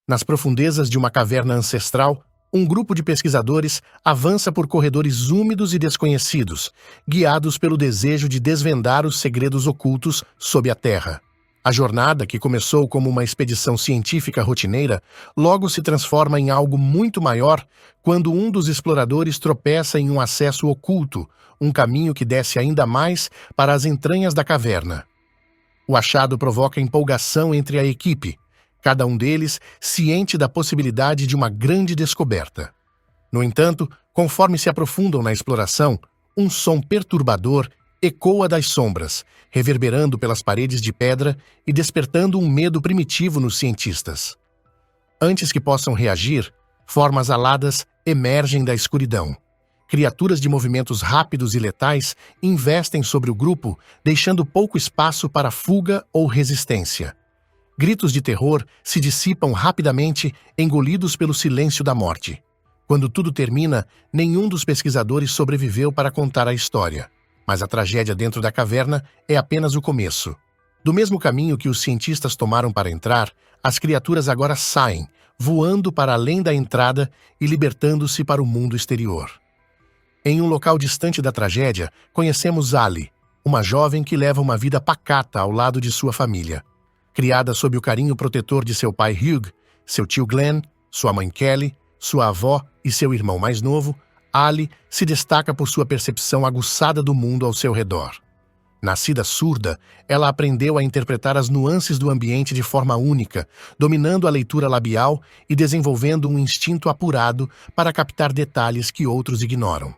Nas profundezas de uma caverna ancestral, um grupo de pesquisadores avança por corredores úmidos e desconhecidos, guiados pelo desejo de desvendar os segredos ocultos sob a terra. A jornada, que começou como uma expedição científica rotineira, logo se transforma em algo muito maior quando um dos exploradores tropeça em um acesso oculto, um caminho que desce ainda mais para as entranhas da caverna. O achado provoca empolgação entre a equipe, cada um deles ciente da possibilidade de uma grande descoberta. No entanto, conforme se aprofundam na exploração, um som perturbador ecoa das sombras, reverberando pelas paredes de pedra e despertando um medo primitivo nos cientistas. Antes que possam reagir, formas aladas emergem da escuridão. Criaturas de movimentos rápidos e letais investem sobre o grupo, deixando pouco espaço para fuga ou resistência. Gritos de terror se dissipam rapidamente, engolidos pelo silêncio da morte. Quando tudo termina, nenhum dos pesquisadores sobreviveu para contar a história. Mas a tragédia dentro da caverna é apenas o começo. Do mesmo caminho que os cientistas tomaram para entrar, as criaturas agora saem, voando para além da entrada e libertando-se para o mundo exterior. Em um local distante da tragédia, conhecemos Ali, uma jovem que leva uma vida pacata ao lado de sua família. Criada sob o carinho protetor de seu pai Hugh, seu tio Glenn, sua mãe Kelly, sua avó e seu irmão mais novo, Ali se destaca por sua percepção aguçada do mundo ao seu redor. Nascida surda, ela aprendeu a interpretar as nuances do ambiente de forma única, dominando a leitura labial e desenvolvendo um instinto apurado para captar detalhes que outros ignoram.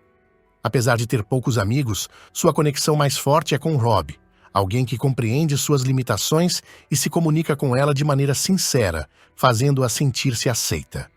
Apesar de ter poucos amigos, sua conexão mais forte é com Rob, alguém que compreende suas limitações e se comunica com ela de maneira sincera, fazendo-a sentir-se aceita.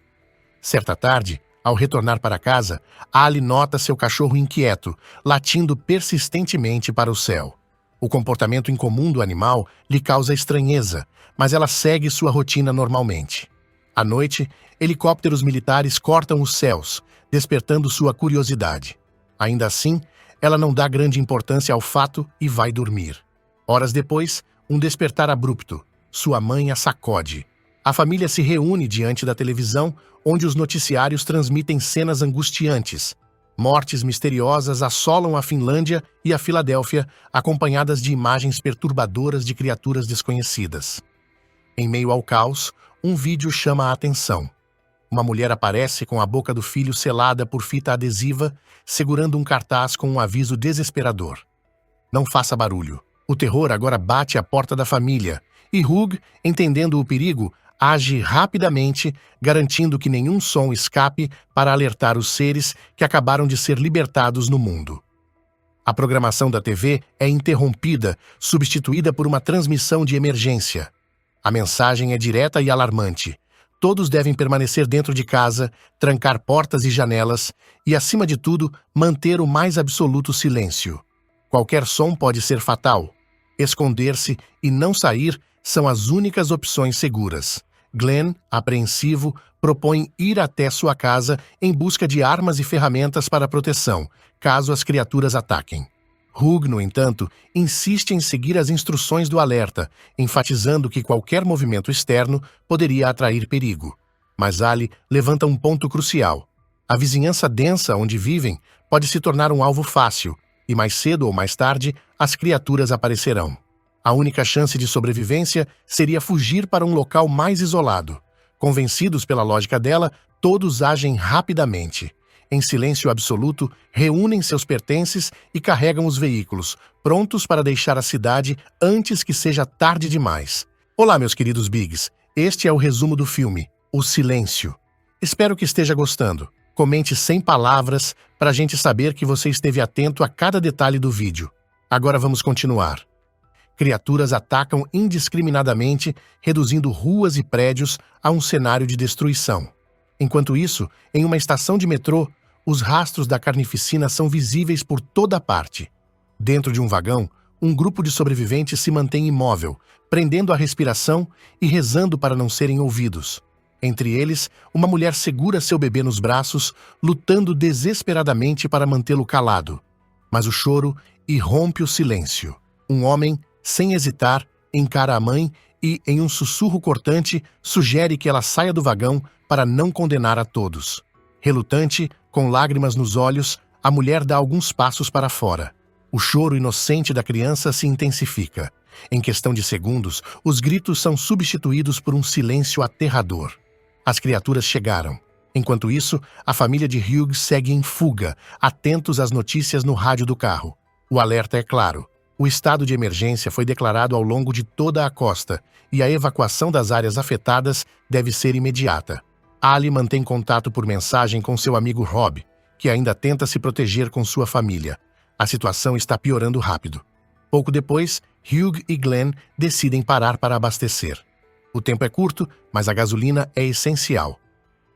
Certa tarde, ao retornar para casa, Ali nota seu cachorro inquieto, latindo persistentemente para o céu. O comportamento incomum do animal lhe causa estranheza, mas ela segue sua rotina normalmente. À noite, helicópteros militares cortam os céus, despertando sua curiosidade. Ainda assim, ela não dá grande importância ao fato e vai dormir. Horas depois, um despertar abrupto. Sua mãe a sacode. A família se reúne diante da televisão, onde os noticiários transmitem cenas angustiantes. Mortes misteriosas assolam a Finlândia e a Filadélfia, acompanhadas de imagens perturbadoras de criaturas desconhecidas. Em meio ao caos, um vídeo chama a atenção. Uma mulher aparece com a boca do filho selada por fita adesiva, segurando um cartaz com um aviso desesperador. Não faça barulho. O terror agora bate à porta da família, e Hugh, entendendo o perigo, age rapidamente, garantindo que nenhum som escape para alertar os seres que acabaram de ser libertados no mundo. A programação da TV é interrompida, substituída por uma transmissão de emergência. A mensagem é direta e alarmante. Todos devem permanecer dentro de casa, trancar portas e janelas e, acima de tudo, manter o mais absoluto silêncio. Qualquer som pode ser fatal. Esconder-se e não sair são as únicas opções seguras. Glenn, apreensivo, propõe ir até sua casa em busca de armas e ferramentas para proteção, caso as criaturas ataquem. Hugh, no entanto, insiste em seguir as instruções do alerta, enfatizando que qualquer movimento externo poderia atrair perigo. Mas Ali levanta um ponto crucial. A vizinhança densa onde vivem pode se tornar um alvo fácil, e mais cedo ou mais tarde, as criaturas aparecerão. A única chance de sobrevivência seria fugir para um local mais isolado. Convencidos pela lógica dela, todos agem rapidamente. Em silêncio absoluto, reúnem seus pertences e carregam os veículos, prontos para deixar a cidade antes que seja tarde demais. Olá, meus queridos Bigs. Este é o resumo do filme, O Silêncio. Espero que esteja gostando. Comente sem palavras para a gente saber que você esteve atento a cada detalhe do vídeo. Agora vamos continuar. Criaturas atacam indiscriminadamente, reduzindo ruas e prédios a um cenário de destruição. Enquanto isso, em uma estação de metrô, os rastros da carnificina são visíveis por toda parte. Dentro de um vagão, um grupo de sobreviventes se mantém imóvel, prendendo a respiração e rezando para não serem ouvidos. Entre eles, uma mulher segura seu bebê nos braços, lutando desesperadamente para mantê-lo calado. Mas o choro e rompe o silêncio. Um homem, sem hesitar, encara a mãe e, em um sussurro cortante, sugere que ela saia do vagão para não condenar a todos. Relutante, com lágrimas nos olhos, a mulher dá alguns passos para fora. O choro inocente da criança se intensifica. Em questão de segundos, os gritos são substituídos por um silêncio aterrador. As criaturas chegaram. Enquanto isso, a família de Hugh segue em fuga, atentos às notícias no rádio do carro. O alerta é claro. O estado de emergência foi declarado ao longo de toda a costa e a evacuação das áreas afetadas deve ser imediata. Ali mantém contato por mensagem com seu amigo Rob, que ainda tenta se proteger com sua família. A situação está piorando rápido. Pouco depois, Hugh e Glenn decidem parar para abastecer. O tempo é curto, mas a gasolina é essencial.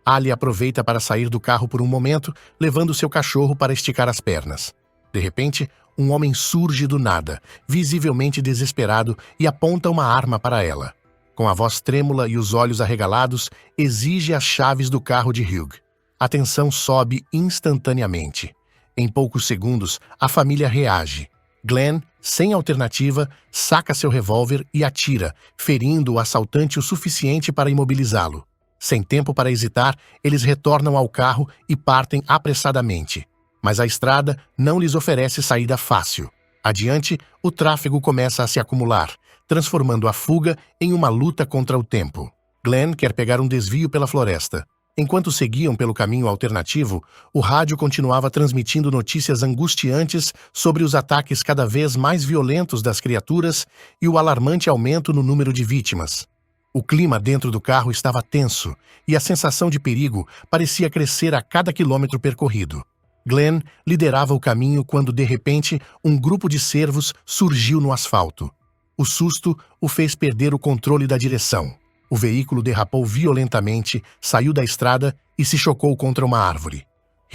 Ali aproveita para sair do carro por um momento, levando seu cachorro para esticar as pernas. De repente, um homem surge do nada, visivelmente desesperado, e aponta uma arma para ela. Com a voz trêmula e os olhos arregalados, exige as chaves do carro de Hugh. A tensão sobe instantaneamente. Em poucos segundos, a família reage. Glenn, sem alternativa, saca seu revólver e atira, ferindo o assaltante o suficiente para imobilizá-lo. Sem tempo para hesitar, eles retornam ao carro e partem apressadamente. Mas a estrada não lhes oferece saída fácil. Adiante, o tráfego começa a se acumular, transformando a fuga em uma luta contra o tempo. Glenn quer pegar um desvio pela floresta. Enquanto seguiam pelo caminho alternativo, o rádio continuava transmitindo notícias angustiantes sobre os ataques cada vez mais violentos das criaturas e o alarmante aumento no número de vítimas. O clima dentro do carro estava tenso e a sensação de perigo parecia crescer a cada quilômetro percorrido. Glenn liderava o caminho quando, de repente, um grupo de cervos surgiu no asfalto. O susto o fez perder o controle da direção. O veículo derrapou violentamente, saiu da estrada e se chocou contra uma árvore.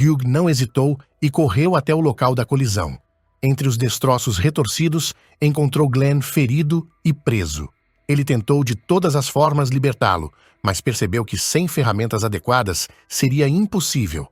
Hugh não hesitou e correu até o local da colisão. Entre os destroços retorcidos, encontrou Glenn ferido e preso. Ele tentou de todas as formas libertá-lo, mas percebeu que sem ferramentas adequadas seria impossível.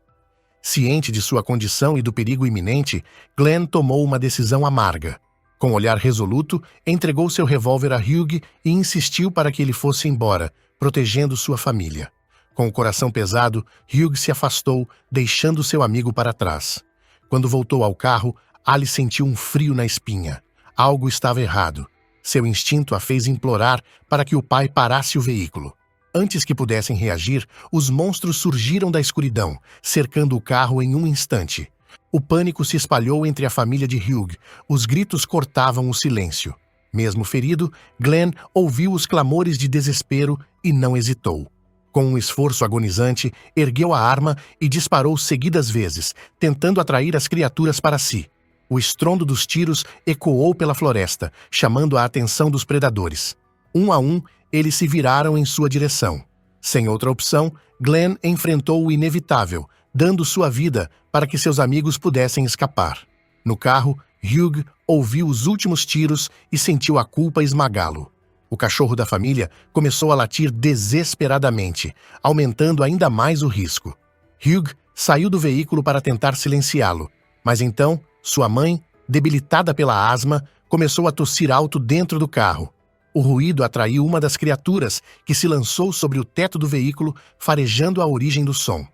Ciente de sua condição e do perigo iminente, Glenn tomou uma decisão amarga. Com olhar resoluto, entregou seu revólver a Hugh e insistiu para que ele fosse embora, protegendo sua família. Com o coração pesado, Hugh se afastou, deixando seu amigo para trás. Quando voltou ao carro, Ali sentiu um frio na espinha. Algo estava errado. Seu instinto a fez implorar para que o pai parasse o veículo. Antes que pudessem reagir, os monstros surgiram da escuridão, cercando o carro em um instante. O pânico se espalhou entre a família de Hugh. Os gritos cortavam o silêncio. Mesmo ferido, Glenn ouviu os clamores de desespero e não hesitou. Com um esforço agonizante, ergueu a arma e disparou seguidas vezes, tentando atrair as criaturas para si. O estrondo dos tiros ecoou pela floresta, chamando a atenção dos predadores. Um a um, eles se viraram em sua direção. Sem outra opção, Glenn enfrentou o inevitável, dando sua vida para que seus amigos pudessem escapar. No carro, Hugh ouviu os últimos tiros e sentiu a culpa esmagá-lo. O cachorro da família começou a latir desesperadamente, aumentando ainda mais o risco. Hugh saiu do veículo para tentar silenciá-lo, mas então, sua mãe, debilitada pela asma, começou a tossir alto dentro do carro. O ruído atraiu uma das criaturas, que se lançou sobre o teto do veículo, farejando a origem do som.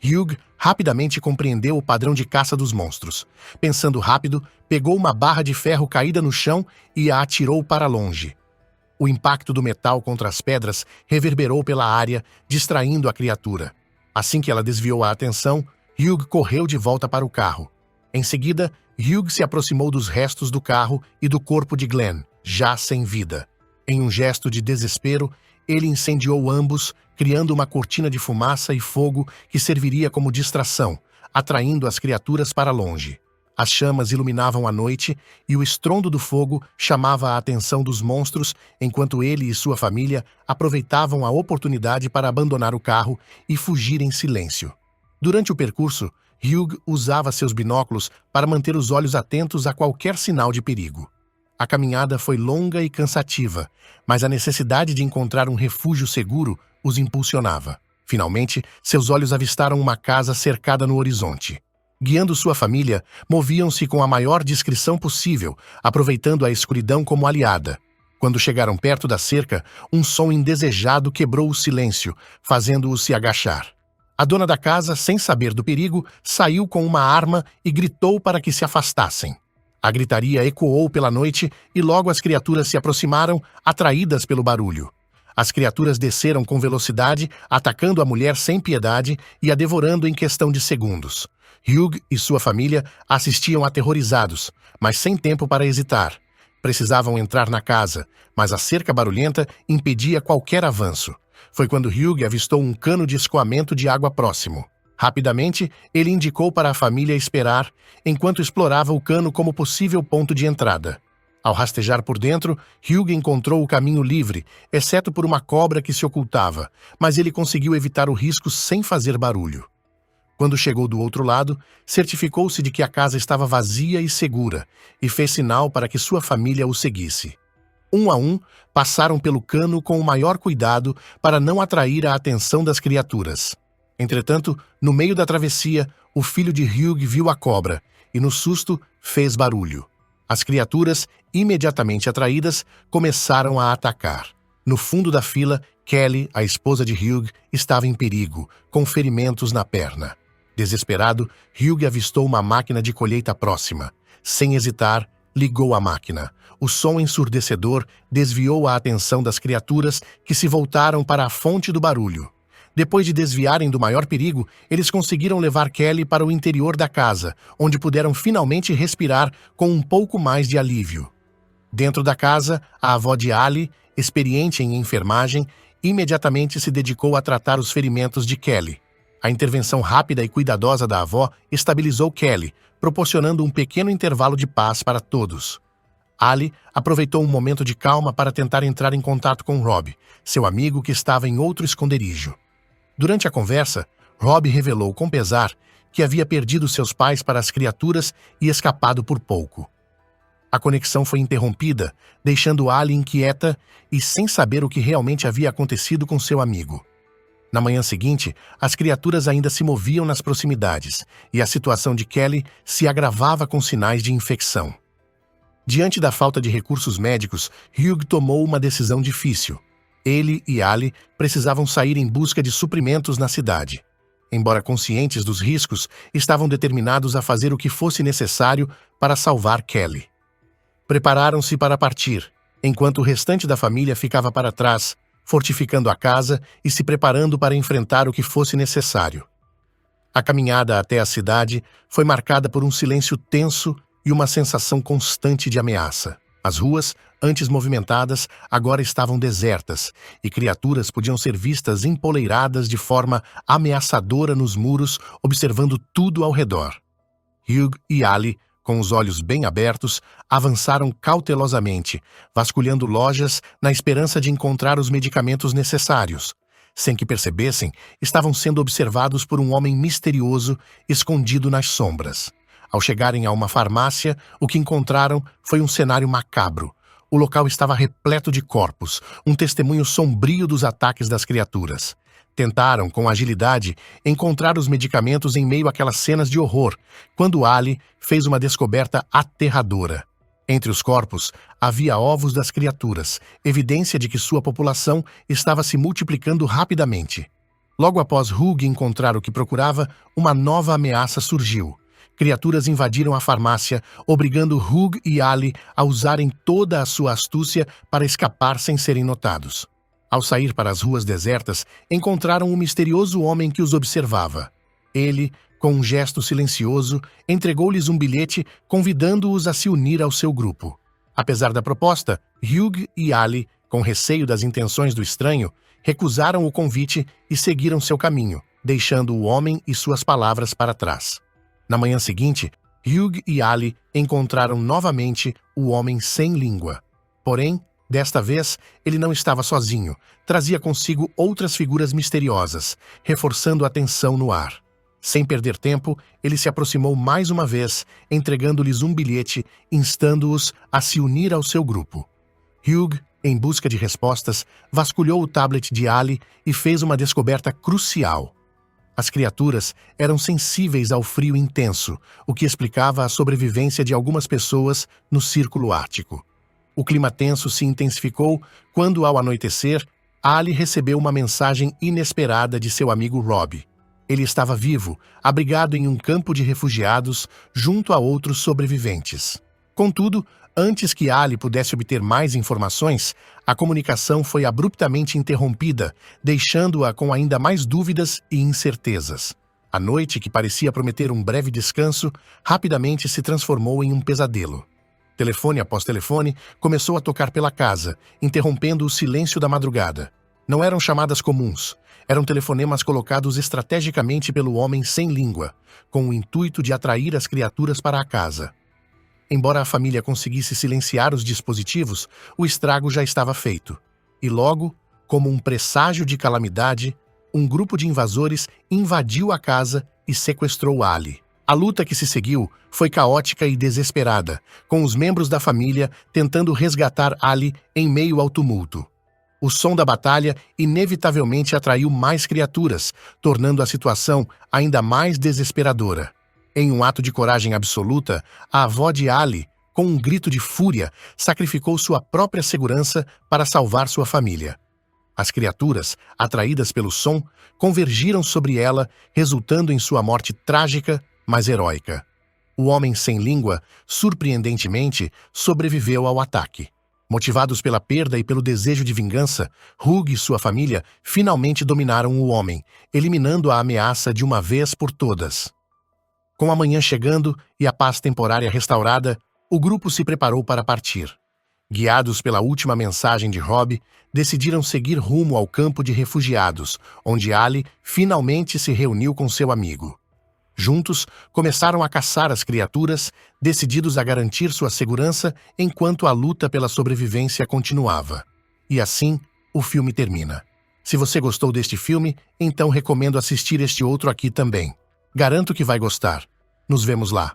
Hugh rapidamente compreendeu o padrão de caça dos monstros. Pensando rápido, pegou uma barra de ferro caída no chão e a atirou para longe. O impacto do metal contra as pedras reverberou pela área, distraindo a criatura. Assim que ela desviou a atenção, Hugh correu de volta para o carro. Em seguida, Hugh se aproximou dos restos do carro e do corpo de Glenn, já sem vida. Em um gesto de desespero, ele incendiou ambos, criando uma cortina de fumaça e fogo que serviria como distração, atraindo as criaturas para longe. As chamas iluminavam a noite e o estrondo do fogo chamava a atenção dos monstros, enquanto ele e sua família aproveitavam a oportunidade para abandonar o carro e fugir em silêncio. Durante o percurso, Hugh usava seus binóculos para manter os olhos atentos a qualquer sinal de perigo. A caminhada foi longa e cansativa, mas a necessidade de encontrar um refúgio seguro os impulsionava. Finalmente, seus olhos avistaram uma casa cercada no horizonte. Guiando sua família, moviam-se com a maior discrição possível, aproveitando a escuridão como aliada. Quando chegaram perto da cerca, um som indesejado quebrou o silêncio, fazendo-os se agachar. A dona da casa, sem saber do perigo, saiu com uma arma e gritou para que se afastassem. A gritaria ecoou pela noite e logo as criaturas se aproximaram, atraídas pelo barulho. As criaturas desceram com velocidade, atacando a mulher sem piedade e a devorando em questão de segundos. Hugh e sua família assistiam aterrorizados, mas sem tempo para hesitar. Precisavam entrar na casa, mas a cerca barulhenta impedia qualquer avanço. Foi quando Hugh avistou um cano de escoamento de água próximo. Rapidamente, ele indicou para a família esperar, enquanto explorava o cano como possível ponto de entrada. Ao rastejar por dentro, Hugh encontrou o caminho livre, exceto por uma cobra que se ocultava, mas ele conseguiu evitar o risco sem fazer barulho. Quando chegou do outro lado, certificou-se de que a casa estava vazia e segura, e fez sinal para que sua família o seguisse. Um a um, passaram pelo cano com o maior cuidado para não atrair a atenção das criaturas. Entretanto, no meio da travessia, o filho de Hugh viu a cobra, e no susto, fez barulho. As criaturas, imediatamente atraídas, começaram a atacar. No fundo da fila, Kelly, a esposa de Hugh, estava em perigo, com ferimentos na perna. Desesperado, Hugh avistou uma máquina de colheita próxima. Sem hesitar, ligou a máquina. O som ensurdecedor desviou a atenção das criaturas, que se voltaram para a fonte do barulho. Depois de desviarem do maior perigo, eles conseguiram levar Kelly para o interior da casa, onde puderam finalmente respirar com um pouco mais de alívio. Dentro da casa, a avó de Ali, experiente em enfermagem, imediatamente se dedicou a tratar os ferimentos de Kelly. A intervenção rápida e cuidadosa da avó estabilizou Kelly, proporcionando um pequeno intervalo de paz para todos. Ali aproveitou um momento de calma para tentar entrar em contato com Rob, seu amigo que estava em outro esconderijo. Durante a conversa, Rob revelou com pesar que havia perdido seus pais para as criaturas e escapado por pouco. A conexão foi interrompida, deixando Ali inquieta e sem saber o que realmente havia acontecido com seu amigo. Na manhã seguinte, as criaturas ainda se moviam nas proximidades e a situação de Kelly se agravava com sinais de infecção. Diante da falta de recursos médicos, Hugh tomou uma decisão difícil. Ele e Ali precisavam sair em busca de suprimentos na cidade. Embora conscientes dos riscos, estavam determinados a fazer o que fosse necessário para salvar Kelly. Prepararam-se para partir, enquanto o restante da família ficava para trás, fortificando a casa e se preparando para enfrentar o que fosse necessário. A caminhada até a cidade foi marcada por um silêncio tenso e uma sensação constante de ameaça. As ruas, antes movimentadas, agora estavam desertas, e criaturas podiam ser vistas empoleiradas de forma ameaçadora nos muros, observando tudo ao redor. Hugh e Ali, com os olhos bem abertos, avançaram cautelosamente, vasculhando lojas na esperança de encontrar os medicamentos necessários. Sem que percebessem, estavam sendo observados por um homem misterioso escondido nas sombras. Ao chegarem a uma farmácia, o que encontraram foi um cenário macabro. O local estava repleto de corpos, um testemunho sombrio dos ataques das criaturas. Tentaram, com agilidade, encontrar os medicamentos em meio àquelas cenas de horror, quando Ali fez uma descoberta aterradora. Entre os corpos, havia ovos das criaturas, evidência de que sua população estava se multiplicando rapidamente. Logo após Hugh encontrar o que procurava, uma nova ameaça surgiu. Criaturas invadiram a farmácia, obrigando Hugh e Ali a usarem toda a sua astúcia para escapar sem serem notados. Ao sair para as ruas desertas, encontraram um misterioso homem que os observava. Ele, com um gesto silencioso, entregou-lhes um bilhete convidando-os a se unir ao seu grupo. Apesar da proposta, Hugh e Ali, com receio das intenções do estranho, recusaram o convite e seguiram seu caminho, deixando o homem e suas palavras para trás. Na manhã seguinte, Hugh e Ali encontraram novamente o homem sem língua. Porém, desta vez, ele não estava sozinho, trazia consigo outras figuras misteriosas, reforçando a tensão no ar. Sem perder tempo, ele se aproximou mais uma vez, entregando-lhes um bilhete, instando-os a se unir ao seu grupo. Hugh, em busca de respostas, vasculhou o tablet de Ali e fez uma descoberta crucial. As criaturas eram sensíveis ao frio intenso, o que explicava a sobrevivência de algumas pessoas no Círculo Ártico. O clima tenso se intensificou quando, ao anoitecer, Ali recebeu uma mensagem inesperada de seu amigo Rob. Ele estava vivo, abrigado em um campo de refugiados, junto a outros sobreviventes. Contudo, antes que Ali pudesse obter mais informações, a comunicação foi abruptamente interrompida, deixando-a com ainda mais dúvidas e incertezas. A noite, que parecia prometer um breve descanso, rapidamente se transformou em um pesadelo. Telefone após telefone começou a tocar pela casa, interrompendo o silêncio da madrugada. Não eram chamadas comuns, eram telefonemas colocados estrategicamente pelo homem sem língua, com o intuito de atrair as criaturas para a casa. Embora a família conseguisse silenciar os dispositivos, o estrago já estava feito. E logo, como um presságio de calamidade, um grupo de invasores invadiu a casa e sequestrou Ali. A luta que se seguiu foi caótica e desesperada, com os membros da família tentando resgatar Ali em meio ao tumulto. O som da batalha inevitavelmente atraiu mais criaturas, tornando a situação ainda mais desesperadora. Em um ato de coragem absoluta, a avó de Ali, com um grito de fúria, sacrificou sua própria segurança para salvar sua família. As criaturas, atraídas pelo som, convergiram sobre ela, resultando em sua morte trágica, mas heróica. O homem sem língua, surpreendentemente, sobreviveu ao ataque. Motivados pela perda e pelo desejo de vingança, Hugh e sua família finalmente dominaram o homem, eliminando a ameaça de uma vez por todas. Com a manhã chegando e a paz temporária restaurada, o grupo se preparou para partir. Guiados pela última mensagem de Rob, decidiram seguir rumo ao campo de refugiados, onde Ali finalmente se reuniu com seu amigo. Juntos, começaram a caçar as criaturas, decididos a garantir sua segurança enquanto a luta pela sobrevivência continuava. E assim, o filme termina. Se você gostou deste filme, então recomendo assistir este outro aqui também. Garanto que vai gostar. Nos vemos lá.